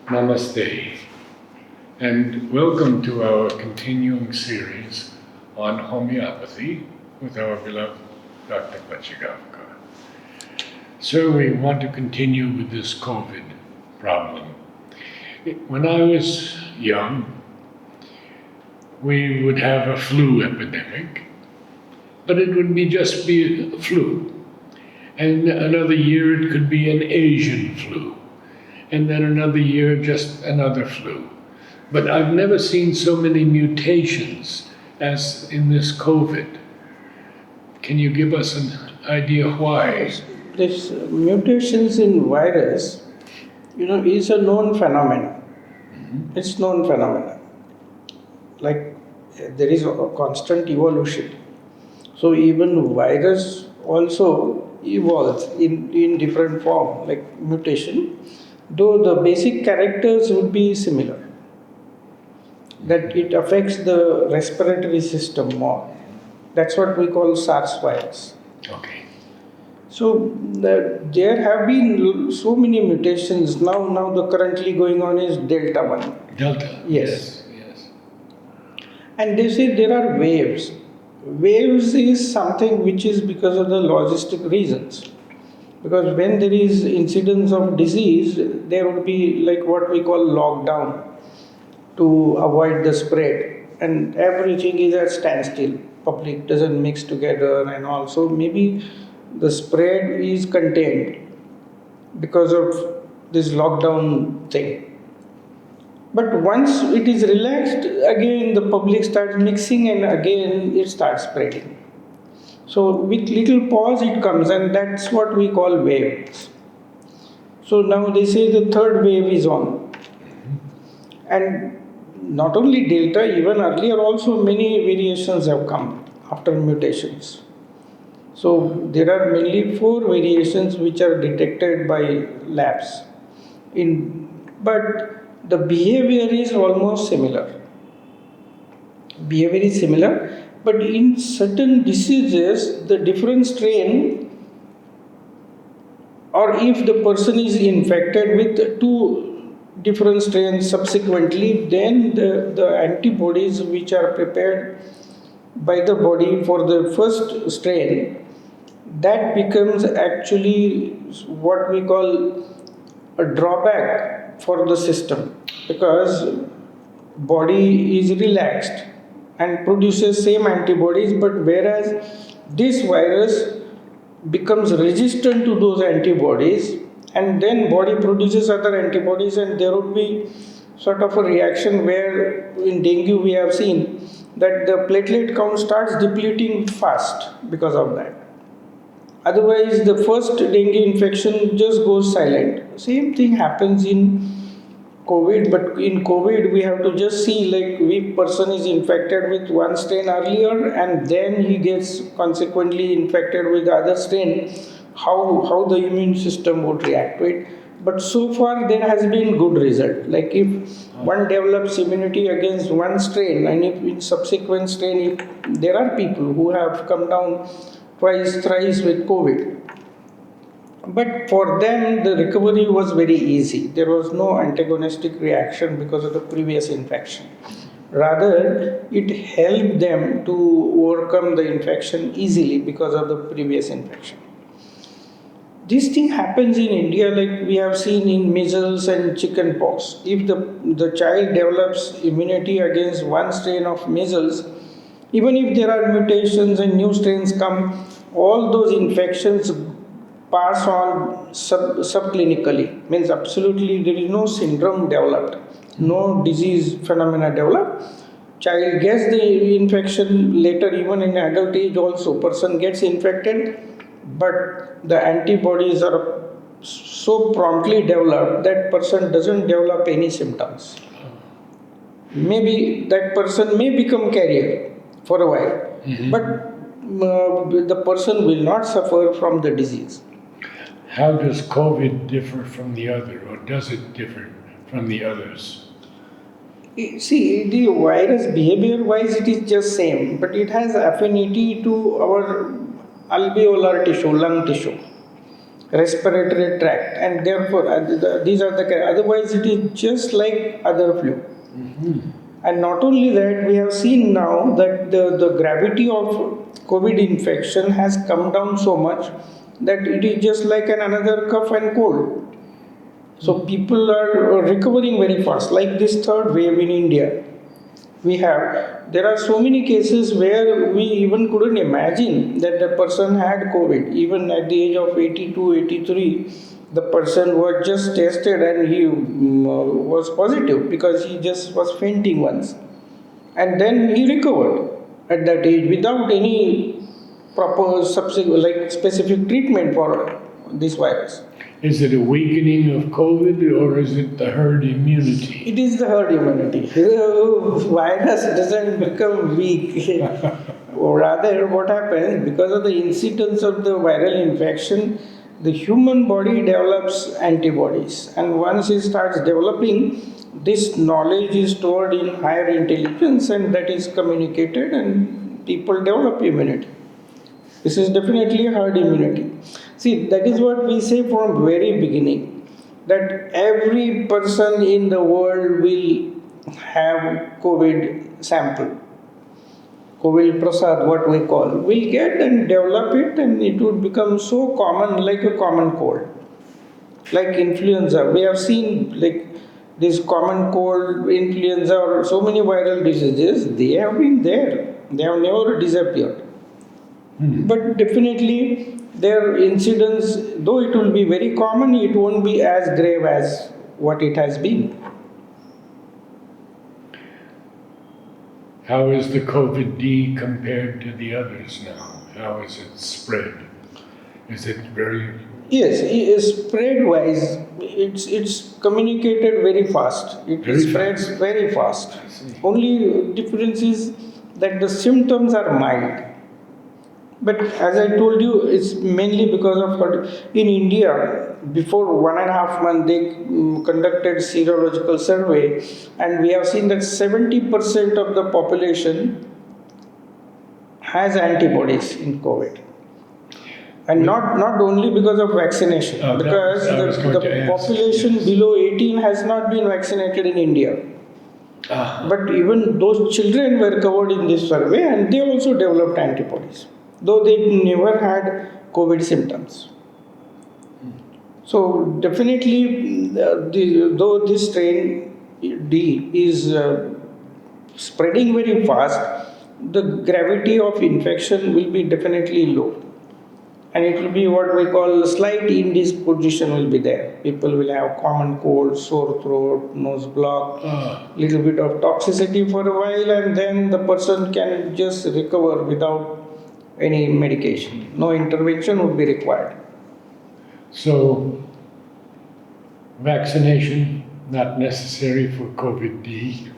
Namaste, and welcome to our continuing series on homeopathy with our beloved Dr. Pachegaonkar. So we want to continue with this COVID problem. When I was young, we would have a flu epidemic, but it would just be a flu. And another year it could be an Asian flu. And then another year just another flu. But I've never seen so many mutations as in this COVID. Can you give us an idea why? This mutations in virus, is a known phenomenon. It's known phenomenon. Like there is a constant evolution. So even virus also evolves in different form, like mutation, though the basic characters would be similar. That it affects the respiratory system more. That's what we call SARS virus. Okay. So there have been so many mutations. Now the currently going on is Delta one. Delta. Yes. Yes. And they say there are waves. Waves is something which is because of the logistic reasons. Because when there is incidence of disease, there would be like what we call lockdown to avoid the spread. And everything is at standstill. Public doesn't mix together, and also maybe the spread is contained because of this lockdown thing. But once it is relaxed, again the public starts mixing and again it starts spreading. So with little pause it comes, and that's what we call waves. So now they say the third wave is on. And not only Delta, even earlier also many variations have come after mutations. So there are mainly 4 variations which are detected by labs. But the behavior is almost similar. Behavior is similar, but in certain diseases, the different strain, or if the person is infected with 2 different strains subsequently, then the antibodies which are prepared by the body for the first strain, that becomes actually what we call a drawback for the system, because body is relaxed and produces same antibodies, but whereas this virus becomes resistant to those antibodies, and then body produces other antibodies, and there would be sort of a reaction where in dengue we have seen that the platelet count starts depleting fast because of that. Otherwise, the first dengue infection just goes silent. Same thing happens in COVID, but in COVID we have to just see like if person is infected with one strain earlier and then he gets consequently infected with the other strain, how the immune system would react to it. But so far there has been good result. Like if one develops immunity against one strain, and if in subsequent strain, if there are people who have come down twice, thrice with COVID. But for them, the recovery was very easy. There was no antagonistic reaction because of the previous infection. Rather, it helped them to overcome the infection easily because of the previous infection. This thing happens in India like we have seen in measles and chicken pox. If the child develops immunity against one strain of measles, even if there are mutations and new strains come, all those infections pass on subclinically. Means absolutely there is no syndrome developed, no disease phenomena developed. Child gets the infection later, even in adult age also, person gets infected, but the antibodies are so promptly developed that person doesn't develop any symptoms. Maybe that person may become carrier for a while, but the person will not suffer from the disease. How does COVID differ from the other, or does it differ from the others? See, the virus behavior-wise it is just same, but it has affinity to our alveolar tissue, lung tissue. respiratory tract, and therefore these are the otherwise it is just like other flu. And not only that, we have seen now that the gravity of COVID infection has come down so much that it is just like another cough and cold. So people are recovering very fast. Like this third wave in India, there are so many cases where we even couldn't imagine that the person had COVID. Even at the age of 82, 83, the person was just tested and he was positive because he just was fainting once. And then he recovered at that age without any proper subsequent, like specific treatment for this virus. Is it a weakening of COVID or is it the herd immunity? It is the herd immunity. The virus doesn't become weak. Or rather, what happens because of the incidence of the viral infection, the human body develops antibodies, and once it starts developing, this knowledge is stored in higher intelligence, and that is communicated, and people develop immunity. This is definitely herd immunity. See, that is what we say from very beginning, that every person in the world will have COVID sample. COVID prasad, what we call, will get and develop it, and it would become so common like a common cold. Like influenza, we have seen like this common cold, influenza, or so many viral diseases, they have been there. They have never disappeared. But definitely their incidence, though it will be very common, it won't be as grave as what it has been. How is the COVID-D compared to the others now? How is it spread? Is it very... Yes, spread wise, it's communicated very fast. It spreads very fast. Only difference is that the symptoms are mild. But as I told you, it's mainly because of in India, before 1.5 months, they conducted serological survey, and we have seen that 70% of the population has antibodies in COVID. And not only because of vaccination, because the population below 18 has not been vaccinated in India. But even those children were covered in this survey, and they also developed antibodies, though they never had COVID symptoms. So definitely, though this strain D is spreading very fast, the gravity of infection will be definitely low. And it will be what we call slight indisposition will be there. People will have common cold, sore throat, nose block, little bit of toxicity for a while, and then the person can just recover without any medication. No intervention would be required. So, vaccination not necessary for COVID-D?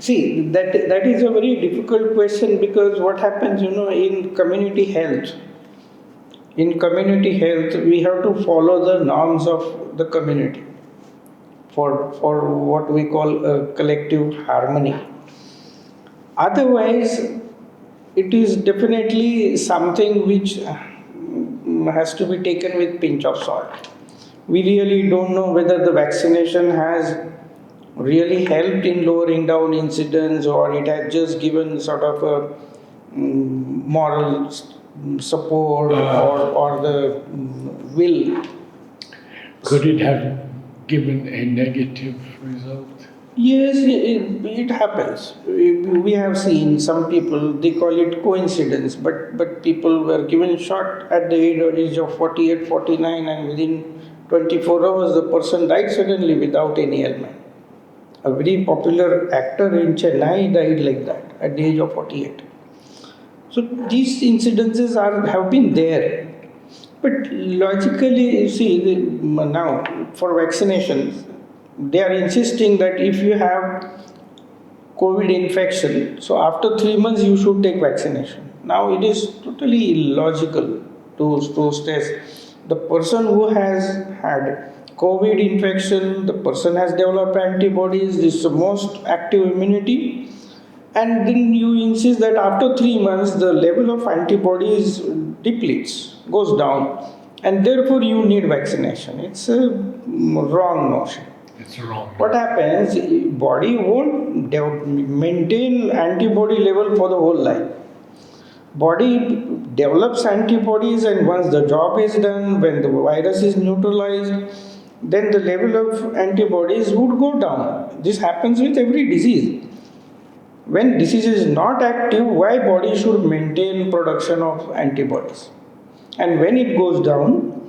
See, that is a very difficult question, because what happens, in community health, we have to follow the norms of the community for what we call a collective harmony. Otherwise, it is definitely something which has to be taken with pinch of salt. We really don't know whether the vaccination has really helped in lowering down incidence, or it has just given sort of a moral support or the will. Could it have given a negative result? Yes, it happens. We have seen some people, they call it coincidence, but people were given shot at the age of 48, 49, and within 24 hours the person died suddenly without any ailment. A very popular actor in Chennai died like that at the age of 48. So these incidences have been there. But logically, you see, now for vaccinations, they are insisting that if you have COVID infection, so after 3 months you should take vaccination. Now it is totally illogical to stress. The person who has had COVID infection, the person has developed antibodies, this is the most active immunity, and then you insist that after 3 months the level of antibodies depletes, goes down, and therefore you need vaccination. It's a wrong notion. It's wrong. What happens, body won't maintain antibody level for the whole life. Body develops antibodies, and once the job is done, when the virus is neutralized, then the level of antibodies would go down. This happens with every disease. When disease is not active, why body should maintain production of antibodies? And when it goes down,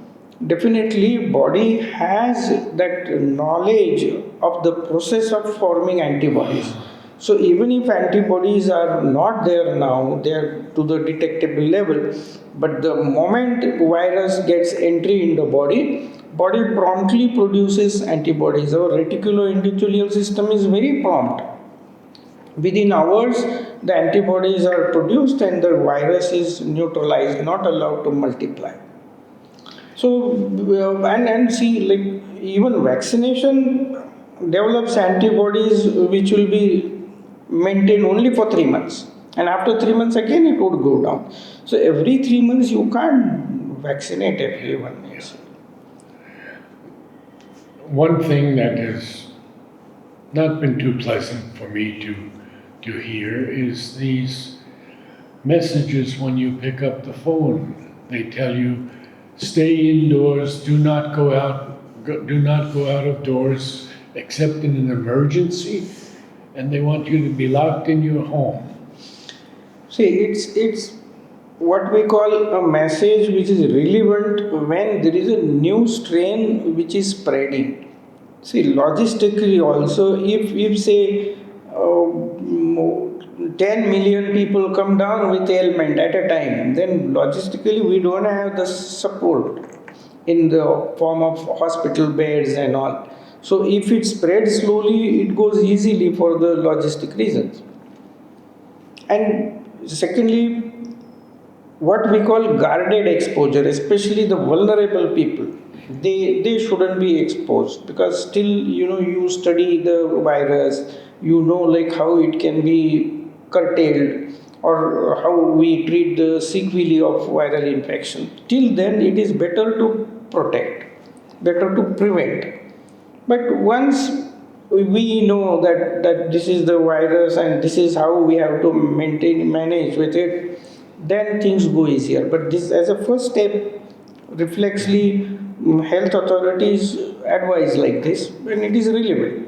definitely body has that knowledge of the process of forming antibodies. So even if antibodies are not there now, they are to the detectable level, but the moment virus gets entry in the body, body promptly produces antibodies. Our reticuloendothelial system is very prompt. Within hours, the antibodies are produced and the virus is neutralized, not allowed to multiply. So, and see, like even vaccination develops antibodies which will be maintained only for 3 months, and after 3 months again it would go down. So every 3 months you can't vaccinate everyone. Yes. One thing that has not been too pleasant for me to hear is these messages when you pick up the phone. They tell you, stay indoors, do not go out of doors except in an emergency, and they want you to be locked in your home. See, it's what we call a message which is relevant when there is a new strain which is spreading. See, logistically also, if say 10 million people come down with ailment at a time, then logistically we don't have the support in the form of hospital beds and all. So if it spreads slowly, it goes easily for the logistic reasons. And secondly, what we call guarded exposure, especially the vulnerable people, they shouldn't be exposed, because still you study the virus, like how it can be curtailed, or how we treat the sequelae of viral infection. Till then it is better to protect, better to prevent. But once we know that this is the virus and this is how we have to manage with it, then things go easier. But this, as a first step, reflexly, health authorities advise like this, and it is relevant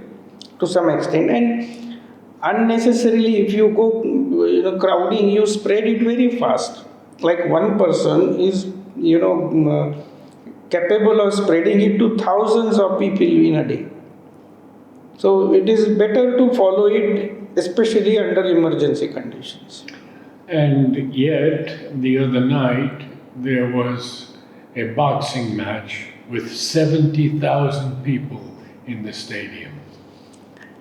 to some extent. And unnecessarily, if you go, crowding, you spread it very fast. Like one person is, capable of spreading it to thousands of people in a day. So it is better to follow it, especially under emergency conditions. And yet, the other night, there was a boxing match with 70,000 people in the stadium.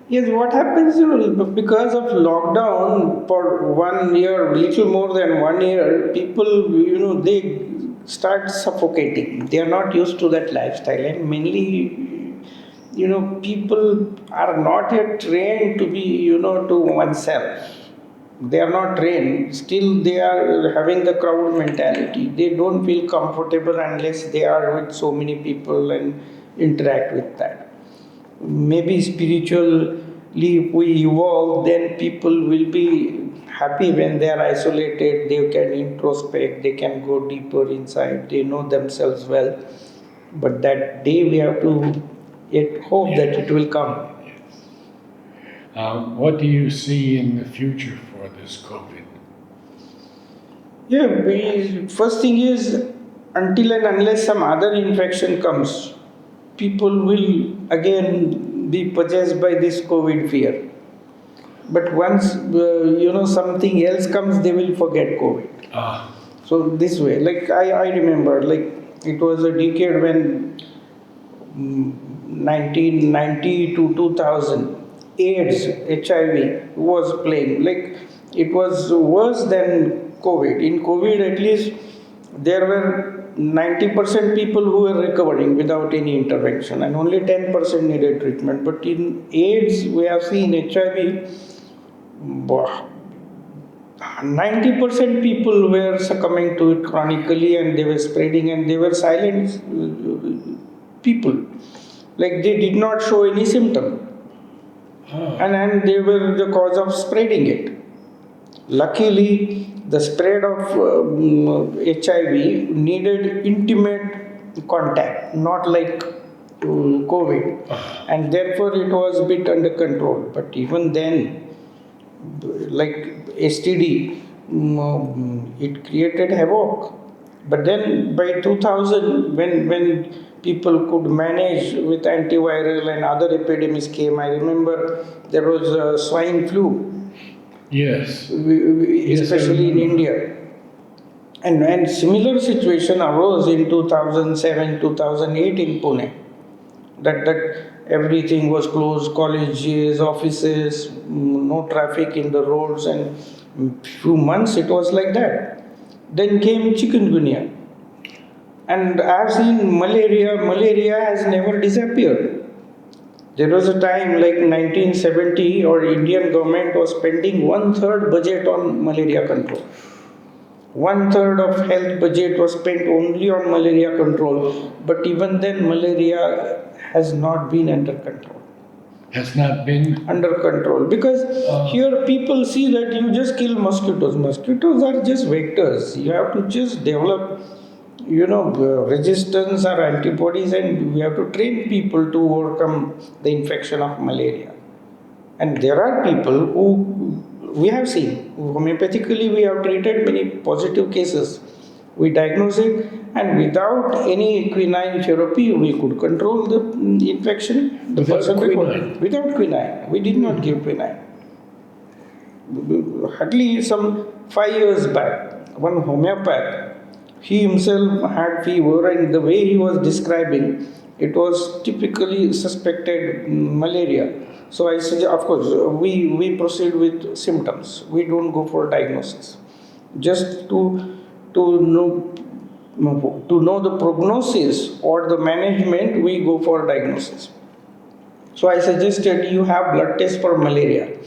Yes, what happens, because of lockdown for 1 year, little more than 1 year, people, they start suffocating. They are not used to that lifestyle, and mainly, people are not yet trained to be, to oneself. They are not trained. Still, they are having the crowd mentality. They don't feel comfortable unless they are with so many people and interact with that. Maybe spiritually, if we evolve, then people will be happy when they are isolated. They can introspect, they can go deeper inside, they know themselves well. But that day we have to yet hope that it will come. What do you see in the future for this COVID? Yeah, first thing is, until and unless some other infection comes, people will again be possessed by this COVID fear. But once something else comes, they will forget COVID. So this way, like I remember, like it was a decade when 1990 to 2000, AIDS, HIV was playing. Like it was worse than COVID. In COVID, at least there were 90% people who were recovering without any intervention, and only 10% needed treatment. But in AIDS, we have seen HIV, 90% people were succumbing to it chronically, and they were spreading, and they were silent people. Like they did not show any symptom, and they were the cause of spreading it. Luckily, the spread of HIV needed intimate contact, not like COVID, and therefore it was a bit under control. But even then, like STD, it created havoc. But then by 2000, when people could manage with antiviral and other epidemics came, I remember there was swine flu, Yes. Yes, I especially in remember. India. And similar situation arose in 2007, 2008 in Pune. That everything was closed, colleges, offices, no traffic in the roads, and few months it was like that. Then came chikungunya, and I've seen malaria. Malaria has never disappeared. There was a time like 1970, our Indian government was spending one third budget on malaria control. One third of health budget was spent only on malaria control, but even then, malaria has not been under control. Has not been. Under control, because here people see that you just kill mosquitoes. Mosquitoes are just vectors. You have to just develop, resistance or antibodies, and we have to train people to overcome the infection of malaria. And there are people who we have seen homeopathically, we have treated many positive cases. We diagnose it, and without any quinine therapy, we could control the infection. The Without person quinine? without quinine, we did not give quinine. Hardly some 5 years back, one homeopath, he himself had fever, and the way he was describing, it was typically suspected malaria. So I suggest, of course, we proceed with symptoms. We don't go for diagnosis. Just to know the prognosis or the management, we go for diagnosis. So I suggested you have blood test for malaria.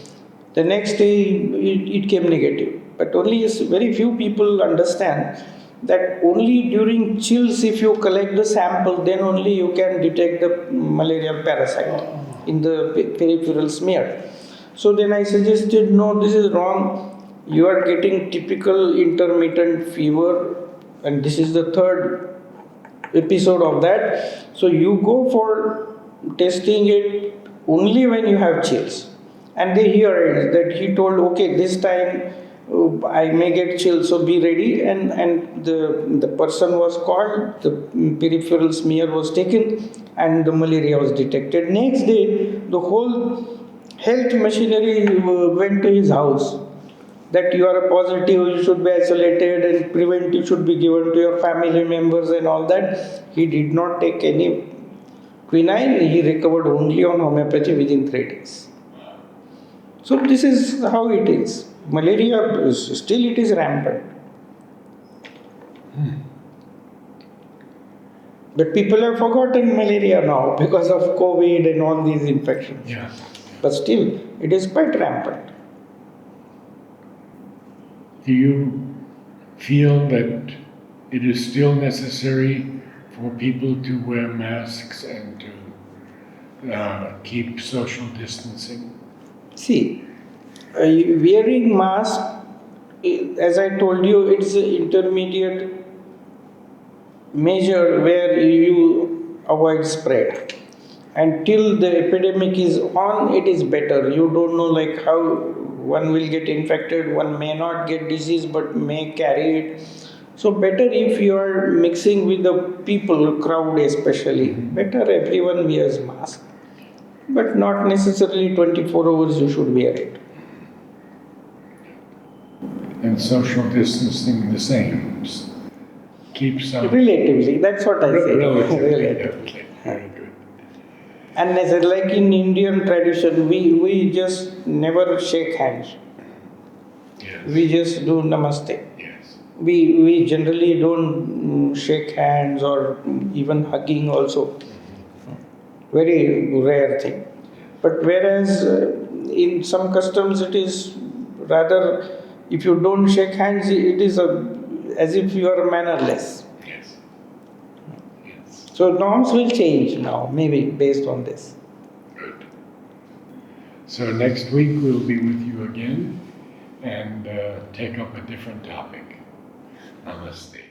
The next day it came negative. But only very few people understand that only during chills, if you collect the sample, then only you can detect the malarial parasite in the peripheral smear. So then I suggested, no, this is wrong. You are getting typical intermittent fever, and this is the third episode of that. So you go for testing it only when you have chills. And they hear it that he told, okay, this time I may get chills, so be ready. And the person was called, the peripheral smear was taken, and the malaria was detected. Next day, the whole health machinery went to his house. That you are a positive, you should be isolated, and preventive should be given to your family members and all that. He did not take any quinine, he recovered only on homeopathy within 3 days. So this is how it is. Malaria, still it is rampant. But people have forgotten malaria now because of COVID and all these infections. Yeah. But still, it is quite rampant. Do you feel that it is still necessary for people to wear masks and to keep social distancing? See, wearing mask, as I told you, it's an intermediate measure where you avoid spread. Until the epidemic is on, it is better. You don't know like how one will get infected, one may not get disease but may carry it. So better if you are mixing with the people, crowd especially, better everyone wears mask. But not necessarily 24 hours you should wear it. And social distancing the same. Keep some. Relatively, that's what I say. Relatively. Relatively. Okay. Very good. And as like in Indian tradition, we just never shake hands. Yes. We just do namaste. Yes. We generally don't shake hands or even hugging also. Very rare thing. But whereas in some customs it is rather if you don't shake hands, it is as if you are mannerless. Yes. Yes. So norms will change now, maybe based on this. Good. So next week we'll be with you again and take up a different topic. Namaste.